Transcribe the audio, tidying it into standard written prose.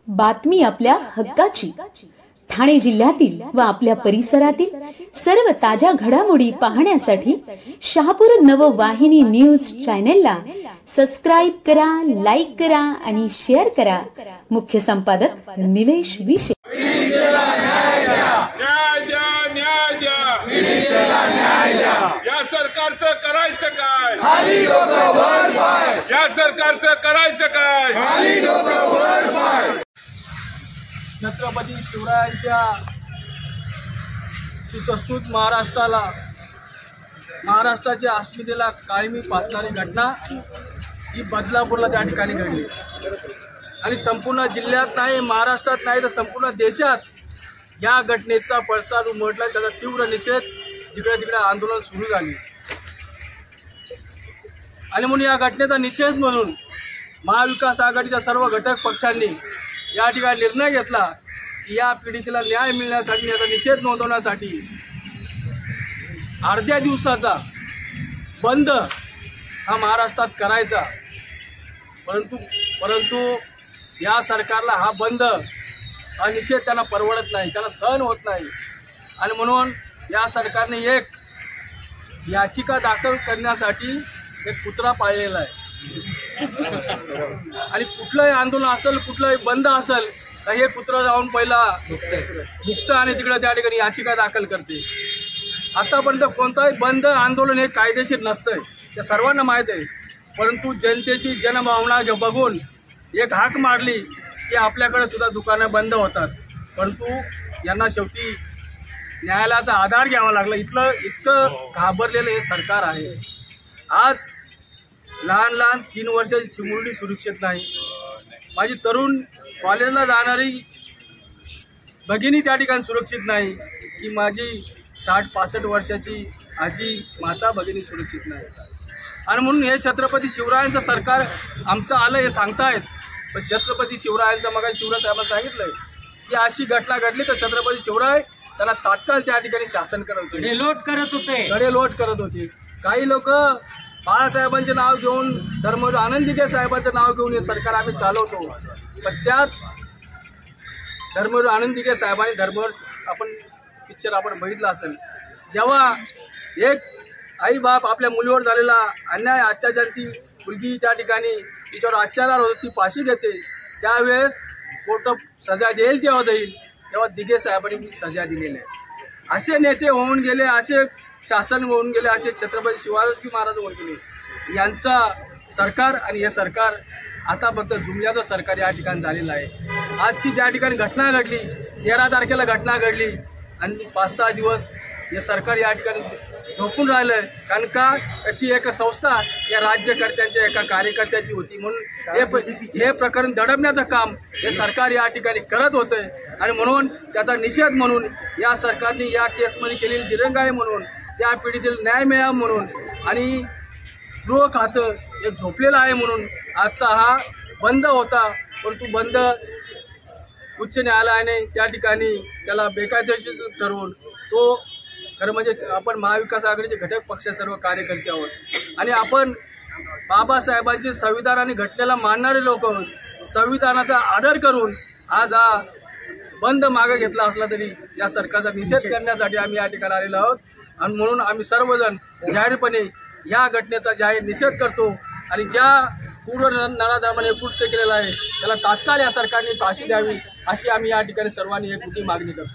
बातमी आपल्या हक्काची। ठाणे जिल्ह्यातील व आपल्या परिसरातील सर्व ताज्या घडामोडी पाहण्यासाठी शहापूर नववाहिनी न्यूज चॅनेलला सबस्क्राइब करा, लाईक करा आणि शेअर करा। मुख्य संपादक निलेश विशे। या सरकारचं करायचं काय? खाली डोकं वर पाय। या सरकारचं करायचं काय? खाली डोकं वर पाय। छत्रपती शिवरायांच्या सुसंस्कृत महाराष्ट्राच्या अस्मितेला कायमी पाचणारी घटना ही बदलापूरला त्या ठिकाणी घडली आणि संपूर्ण जिल्ह्यात नाही, महाराष्ट्रात नाही तर संपूर्ण देशात या घटनेचा पडसाद उमटला। त्याचा तीव्र निषेध जिकडे तिकडे आंदोलन सुरू झाले आणि म्हणून या घटनेचा निषेध म्हणून महाविकास आघाडीच्या सर्व घटक पक्षांनी या ठिकाणी निर्णय घेतला की या पीडितेला न्याय मिळण्यासाठी, याचा निषेध नोंदवण्यासाठी अर्ध्या दिवसाचा बंद हा महाराष्ट्रात करायचा। परंतु या सरकारला हा बंद हा निषेध त्यांना परवडत नाही, त्यांना सहन होत नाही आणि म्हणून या सरकारने एक याचिका दाखल करण्यासाठी एक कुत्रा पाळलेला आहे आणि कुठलंही आंदोलन असेल, कुठलंही बंद असेल तर हे कुत्रा जाऊन पहिला मुक्त आणि तिकडे त्या ठिकाणी याचिका दाखल करते। आतापर्यंत कोणताही बंद आंदोलन हे कायदेशीर नसतंय, ते सर्वांना माहीत आहे। परंतु जनतेची जनभावना बघून एक हाक मारली की आपल्याकडे सुद्धा दुकानं बंद होतात, परंतु यांना शेवटी न्यायालयाचा आधार घ्यावा लागला। इतकं घाबरलेलं हे सरकार आहे। आज लहान 3 वर्षाची चिमुरडी सुरक्षित नाही, माझी तरुण कॉलेजला जाणारी भगिनी त्या ठिकाणी सुरक्षित नाही, की माझी 60-65 वर्षाची आजी माता भगिनी सुरक्षित नाही। आणि म्हणून हे छत्रपती शिवरायांचं सरकार आमचं आलं हे सांगतायत, पण छत्रपती शिवरायांचं मग तीव्र साहेबांनी सांगितलंय की अशी घटना घडली तर छत्रपती शिवराय त्याला तात्काळ त्या ठिकाणी शासन करत होते, गडेलोट करत होते। काही लोक बाळासाहेबांचे नाव घेऊन, धर्मवीर आनंद दिघे साहेबांचं नाव घेऊन हे सरकार आम्ही चालवतो, पण त्याच धर्मवीर आनंद दिघे साहेबांनी आपण पिक्चर आपण बघितला असेल, जेव्हा एक आई बाप आपल्या मुलीवर झालेला अन्याय अत्याचार, ती मुलगी त्या ठिकाणी तिच्यावर अत्याचार होतो, ती फाशी घेते, त्यावेळेस कोर्ट सजा देईल तेव्हा देईल, तेव्हा दिघे साहेबांनी सजा दिलेली आहे। असे नेते होऊन गेले, असे शासन होऊन गेले, असे छत्रपती शिवाजी महाराज होऊन गेले। यांचा सरकार आणि हे सरकार आतापर्यंत जुमल्याचं सरकार या ठिकाणी झालेलं आहे। आज ती त्या ठिकाणी घटना घडली, 13 तारखेला घटना घडली आणि 5-6 दिवस हे सरकार या ठिकाणी झोपून राहिलं, कारण का ती एक संस्था या राज्यकर्त्यांच्या एका कार्यकर्त्याची होती, म्हणून हे प्रकरण दडपण्याचं काम हे सरकार या ठिकाणी करत होतं आणि म्हणून त्याचा निषेध म्हणून या सरकारने या केसमध्ये केलेली दिरंगाई म्हणून, त्या पीडितेला न्याय मिळावा म्हणून आणि गृह खातं हे झोपलेलं आहे म्हणून आजचा हा बंद होता। परंतु बंद उच्च न्यायालयाने त्या ठिकाणी त्याला बेकायदेशीर ठरवून तो, खरं म्हणजे आपण महाविकास आघाडीचे घटक पक्ष सर्व कार्यकर्ते आहोत आणि आपण बाबासाहेबांचे संविधान आणि घटनेला मानणारे लोक आहोत। संविधानाचा आदर करून आज हा बंद मागे घेतला असला तरी या सरकारचा निषेध करण्यासाठी आम्ही या ठिकाणी आलेलो आहोत आणि म्हणून आम्ही सर्वजण जाहीरपणे या घटनेचा जाहीर निषेध करतो आणि ज्या पूर्ण नराधमाने कृत्य केलेलं आहे त्याला तात्काळ या सरकारने फाशी द्यावी अशी आम्ही या ठिकाणी सर्वांनी एकमुठी मागणी करतो।